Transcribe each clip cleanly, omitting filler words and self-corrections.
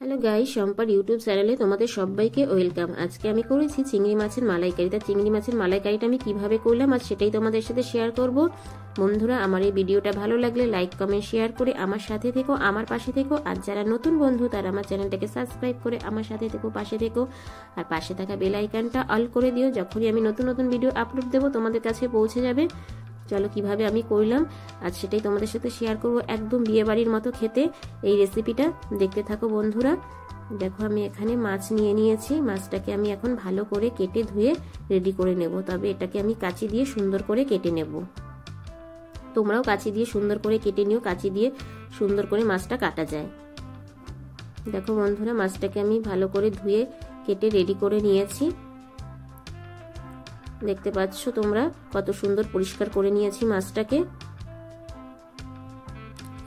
Hello guys, শম্পার YouTube চ্যানেলে তোমাদের সবাইকে ওয়েলকাম। আজকে আমি করেছি চিংড়ি মাছের মালাইকারি। তা চিংড়ি মাছের মালাইকারিটা আমি কিভাবে করলাম আজ সেটাই তোমাদের সাথে শেয়ার করব। বন্ধুরা, আমার এই ভিডিওটা ভালো লাগলে লাইক কমেন্ট শেয়ার করে আমার সাথে থেকো, আমার পাশে থেকো। আর যারা নতুন বন্ধু তারা আমার চ্যানেলটাকে সাবস্ক্রাইব করে আমার সাথে থেকো, পাশে থেকো। আর পাশে থাকা বেল আইকনটা অল করে দিও, যখনই আমি নতুন নতুন ভিডিও আপলোড দেবো তোমাদের কাছে পৌঁছে যাবে। চলো কিভাবে আমি করলাম আজ সেটাই তোমাদের সাথে শেয়ার করব। একদম বিয়ে বাড়ির মতো খেতে এই রেসিপিটা, দেখতে থাকো বন্ধুরা। দেখো আমি এখানে মাছ নিয়ে নিয়েছি, মাছটাকে আমি এখন ভালো করে কেটে ধুয়ে রেডি করে নেব। তবে এটাকে আমি কাঁচি দিয়ে সুন্দর করে কেটে নেব। তোমরাও কাঁচি দিয়ে সুন্দর করে কেটে নিও, কাঁচি দিয়ে সুন্দর করে মাছটা কাটা যায়। দেখো বন্ধুরা, মাছটাকে আমি ভালো করে ধুয়ে কেটে রেডি করে নিয়েছি। দেখতে পাচ্ছ তোমরা কত সুন্দর পরিষ্কার করে নিয়েছি মাছটাকে।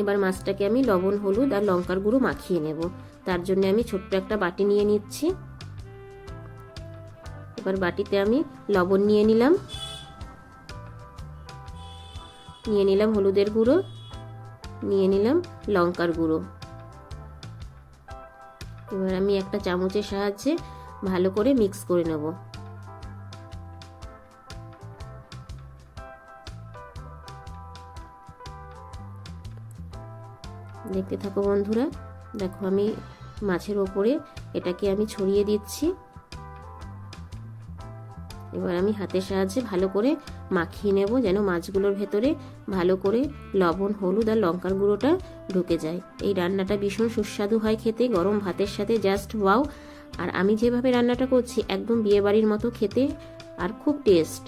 এবার মাছটাকে আমি লবণ, হলুদ আর লঙ্কার গুঁড়ো মাখিয়ে নেব। তার জন্য আমি ছোট্ট একটা বাটি নিয়ে নিচ্ছি। এবার বাটিতে আমি লবণ নিয়ে নিলাম হলুদের গুঁড়ো, নিয়ে নিলাম লঙ্কার গুঁড়ো। এবার আমি একটা চামচের সাহায্যে ভালো করে মিক্স করে নেব। দেখতে থাকো বন্ধুরা। দেখো আমি মাছের ওপরে এটাকে আমি ছড়িয়ে দিচ্ছি। এবার আমি হাতের সাহায্যে ভালো করে মাখিয়ে নেব, যেন মাছগুলোর ভেতরে ভালো করে লবণ, হলুদ আর লঙ্কার গুঁড়োটা ঢুকে যায়। এই রান্নাটা ভীষণ সুস্বাদু হয় খেতে, গরম ভাতের সাথে জাস্ট ওয়াও। আর আমি যেভাবে রান্নাটা করছি একদম বিয়ে বাড়ির মতো খেতে আর খুব টেস্ট।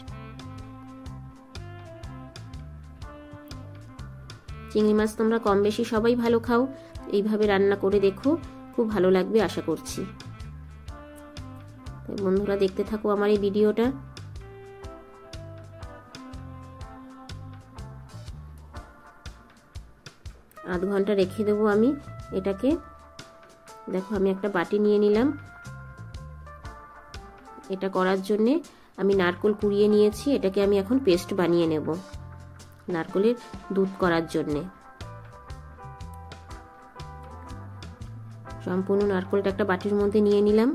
চিংড়ি মাছ তোমরা কম বেশি সবাই ভালো খাও, এইভাবে রান্না করে দেখো, খুব ভালো লাগবে আশা করছি। বন্ধুরা দেখতে থাকো আমার এই ভিডিওটা। আধ ঘন্টা রেখে দেবো আমি এটাকে। দেখো আমি একটা বাটি নিয়ে নিলাম। এটা করার জন্যে আমি নারকেল কুড়িয়ে নিয়েছি, এটাকে আমি এখন পেস্ট বানিয়ে নেব নারকেলের দুধ করার জন্যে। সম্পূর্ণ নারকেলটা একটা বাটির মধ্যে নিয়ে নিলাম।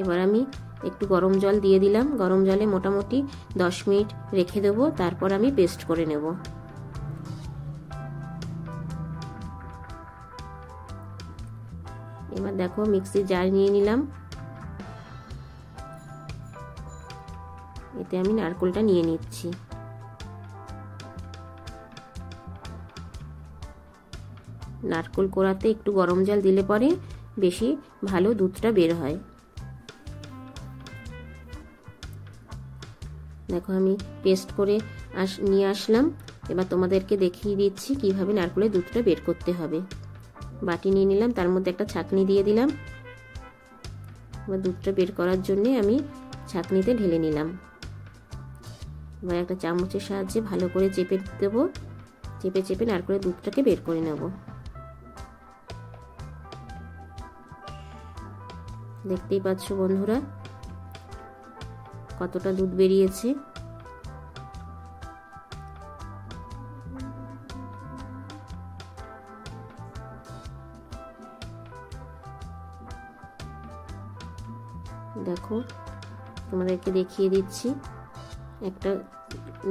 এবার আমি একটু গরম জল দিয়ে দিলাম। গরম জলে মোটামুটি 10 মিনিট রেখে দেবো, তারপর আমি পেস্ট করে নেব। এবার দেখো মিক্সির জার নিয়ে নিলাম, এতে আমি নারকেলটা নিয়ে নিচ্ছি। নারকেল কোড়াতে একটু গরম জল দিলে পরে বেশি ভালো দুধটা বের হয়। দেখো আমি পেস্ট করে নিয়ে আসলাম। এবার তোমাদেরকে দেখিয়ে দিচ্ছি কিভাবে নারকেলের দুধটা বের করতে হবে। বাটি নিয়ে নিলাম, তার মধ্যে একটা ছাঁকনি দিয়ে দিলাম। এবার দুধটা বের করার জন্য আমি ছাঁকনিতে ঢেলে নিলাম। এবার একটা চামচের সাহায্যে ভালো করে চেপে দেবো, চেপে চেপে নারকেলের দুধটাকে বের করে নেব। দেখতেই পাচ্ছ বন্ধুরা কতটা দুধ বেরিয়েছে। দেখো তোমাদেরকে দেখিয়ে দিচ্ছি, একটা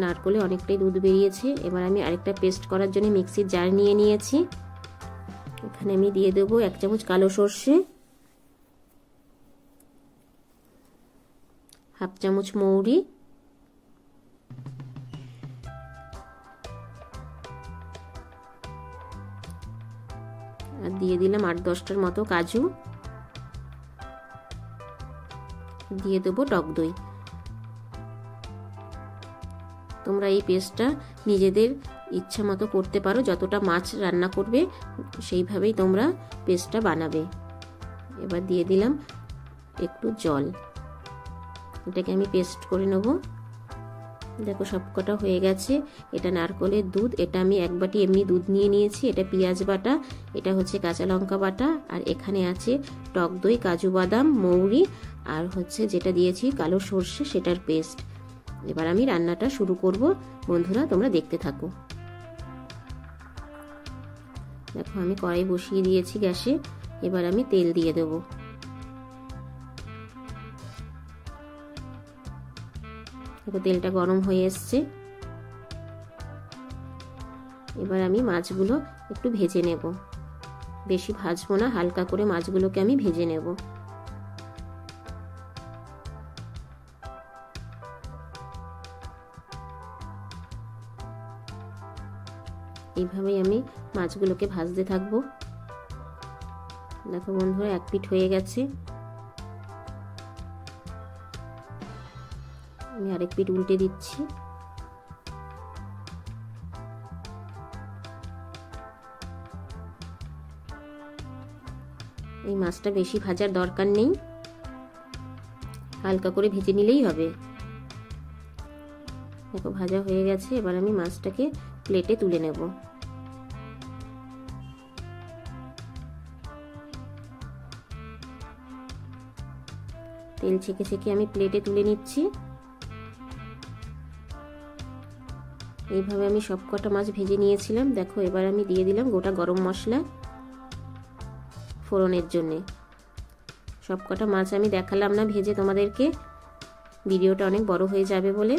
নারকেলে অনেকটাই দুধ বেরিয়েছে। এবার আমি আরেকটা পেস্ট করার জন্য মিক্সির জার নিয়ে নিয়েছি। এখানে আমি দিয়ে দেবো 1 চামচ কালো সর্ষে, 1/2 চামচ মৌরি, আর দিয়ে দিলাম 8-10টার মতো কাজু, দিয়ে দেবো টক দই। তোমরা এই পেস্টটা নিজেদের ইচ্ছা মতো করতে পারো, যতটা মাছ রান্না করবে সেইভাবেই তোমরা পেস্টটা বানাবে। এবার দিয়ে দিলাম একটু জল, এটাকে আমি পেস্ট করে নেব। দেখো সবকটা হয়ে গেছে। এটা নারকেলের দুধ, এটা আমি 1 বাটি এমনি দুধ নিয়ে নিয়েছি। এটা পেঁয়াজ বাটা, এটা হচ্ছে কাঁচা লঙ্কা বাটা, আর এখানে আছে টক দই, কাজু বাদাম, মৌরি, আর হচ্ছে যেটা দিয়েছি কালো সর্ষে, সেটার পেস্ট। এবার আমি রান্নাটা শুরু করব। বন্ধুরা তোমরা দেখতে থাকো। দেখো আমি কড়াই বসিয়ে দিয়েছি গ্যাসে, এবার আমি তেল দিয়ে দেব। দেখো তেলটা গরম হয়ে এসছে, এবার আমি মাছগুলো একটু ভেজে নেব, বেশি ভাজবো না, হালকা করে মাছগুলোকে আমি ভেজে নেব। এইভাবেই আমি মাছগুলোকে ভাজতে থাকবো। দেখো বন্ধুরা এক পিঠ হয়ে গেছে, আমি আরেক পিঠ উল্টে দিচ্ছি। এই মাছটা বেশি ভাজার দরকার নেই, হালকা করে ভেজে নিলেই হবে। দেখো ভাজা হয়ে গেছে, এবার আমি মাছটাকে প্লেটে তুলে নেব। তেল ছেঁকে ছেঁকে আমি প্লেটে তুলে নিচ্ছি। এইভাবে আমি সবকটা মাছ ভেজে নিয়েছিলাম। দেখো এবার আমি দিয়ে দিলাম গোটা গরম মশলা ফোড়নের জন্য। সবকটা মাছ আমি দেখালাম না ভেজে তোমাদেরকে, ভিডিওটা অনেক বড় হয়ে যাবে বলে।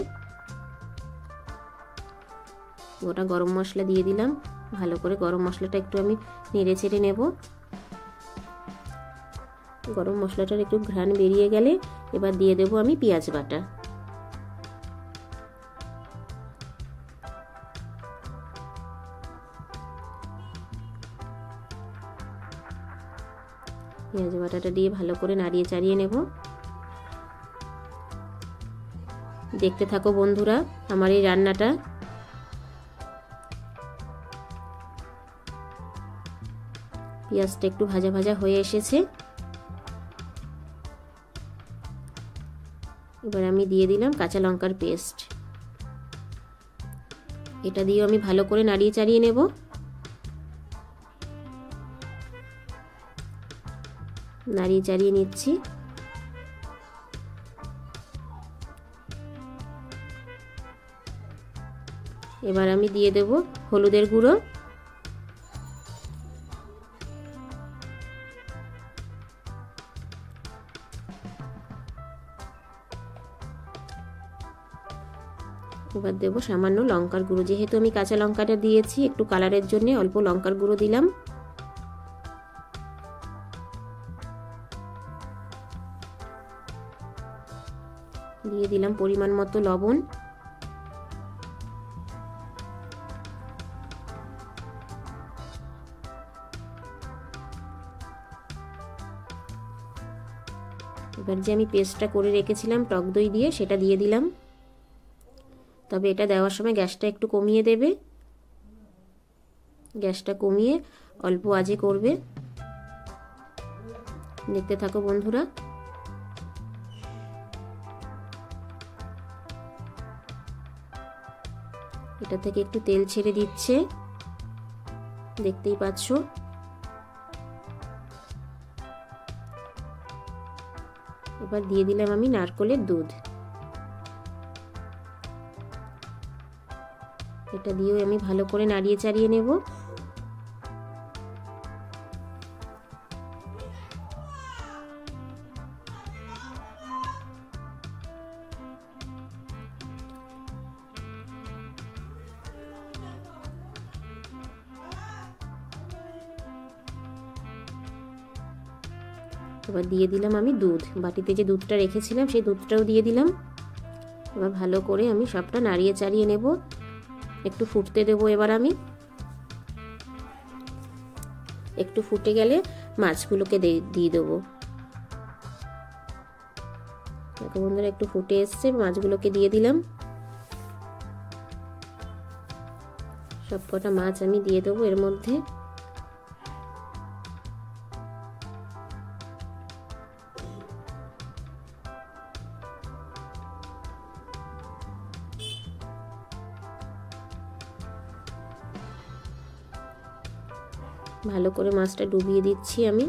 গোটা গরম মশলা দিয়ে দিলাম, ভালো করে গরম মশলাটা একটু আমি নেড়ে চেড়ে নেব। গরম মশলাটার একটু ঘ্রাণ বেরিয়ে গেলে এবার দিয়ে দেব আমি পেঁয়াজ বাটা। পেঁয়াজ বাটাটা দিয়ে ভালো করে নাড়িয়ে চাড়িয়ে নেব। দেখতে থাকো বন্ধুরা আমার এই রান্নাটা। পেঁয়াজটা একটু ভাজা ভাজা হয়ে এসেছে, এবার আমি দিয়ে দিলাম কাঁচা লঙ্কার পেস্ট। এটা দিয়ে আমি ভালো করে নাড়িয়ে চাড়িয়ে নেব। নাড়িয়ে চাড়িয়ে নিচ্ছি। এবার আমি দিয়ে দেব হলুদের গুঁড়ো, এবার দেব সামান্য লঙ্কার গুঁড়ো। যেহেতু আমি কাঁচা লঙ্কাটা দিয়েছি একটু কালারের জন্য অল্প লঙ্কার গুঁড়ো দিলাম। দিয়ে দিলাম পরিমাণ মতো লবণ। এবার যে আমি পেস্টটা করে রেখেছিলাম টক দই দিয়ে সেটা দিয়ে দিলাম। তবে এটা দেওয়ার সময় গ্যাসটা একটু কমিয়ে দেবে, গ্যাসটা কমিয়ে অল্প আঁচে করবে। দেখতে থাকো বন্ধুরা। এটা থেকে একটু তেল ছেড়ে দিচ্ছে, দেখতেই পাচ্ছ। এবার দিয়ে দিলাম আমি নারকেলের দুধ। এটা দিয়েও আমি ভালো করে নাড়িয়ে চাড়িয়ে নেব। এবার দিয়ে দিলাম আমি দুধ, বাটিতে যে দুধটা রেখেছিলাম সেই দুধটাও দিয়ে দিলাম। এবার ভালো করে আমি সবটা নাড়িয়ে চাড়িয়ে নেব, একটু ফুটতে দেবো। এবার আমি একটু ফুটে গেলে মাছগুলোকে দিয়ে দেবো। দেখো বন্ধুরা একটু ফুটে এসছে, মাছগুলোকে দিয়ে দিলাম। সবকটা মাছ আমি দিয়ে দেবো এর মধ্যে। ভালো করে মাছটা ডুবিয়ে দিচ্ছি আমি।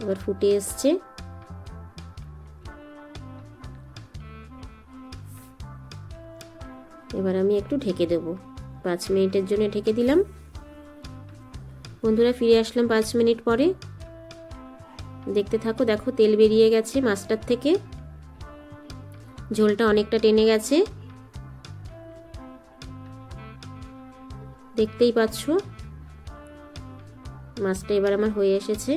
এবার ফুটে এসছে, এবার আমি একটু ঢেকে দেব। 5 মিনিটের জন্য ঢেকে দিলাম। বন্ধুরা ফিরে আসলাম 5 মিনিট পরে। দেখতে থাকো, দেখো তেল বেরিয়ে গেছে মাছটার থেকে, ঝোলটা অনেকটা টেনে গেছে, দেখতেই পাচ্ছ। মাছটা এবার আমার হয়ে এসেছে।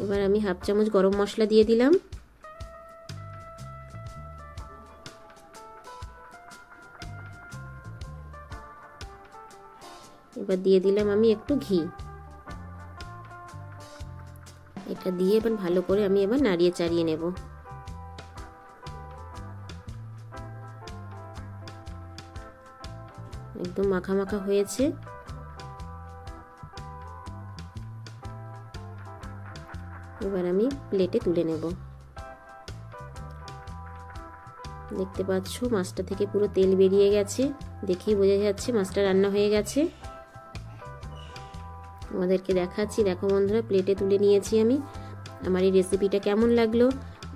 এবার আমি হাফ চামচ গরম মশলা দিয়ে দিলাম। এবার দিয়ে দিলাম আমি একটু ঘি। এটা দিয়ে এবার ভালো করে আমি এবার নাড়িয়ে চাড়িয়ে নেব। একদম মাখা মাখা হয়েছে। এবার আমি প্লেটে তুলে নেব। দেখতে পাচ্ছ মাছটা থেকে পুরো তেল বেরিয়ে গেছে, দেখেই বোঝা যাচ্ছে মাছটা রান্না হয়ে গেছে। আমাদেরকে দেখাচ্ছি, দেখো বন্ধুরা প্লেটে তুলে নিয়েছি আমি। আমার এই রেসিপিটা কেমন লাগলো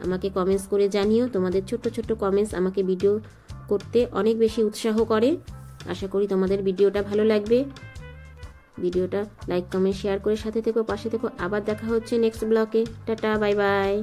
আমাকে কমেন্টস করে জানিও। তোমাদের ছোট্ট ছোট্ট কমেন্টস আমাকে ভিডিও করতে অনেক বেশি উৎসাহ করে। আশা করি তোমাদের ভিডিওটা ভালো লাগবে। ভিডিওটা লাইক কমেন্ট শেয়ার করে সাথে থেকো, পাশে থেকো। আবার দেখা হচ্ছে নেক্সট ব্লগে। Tata, bye bye.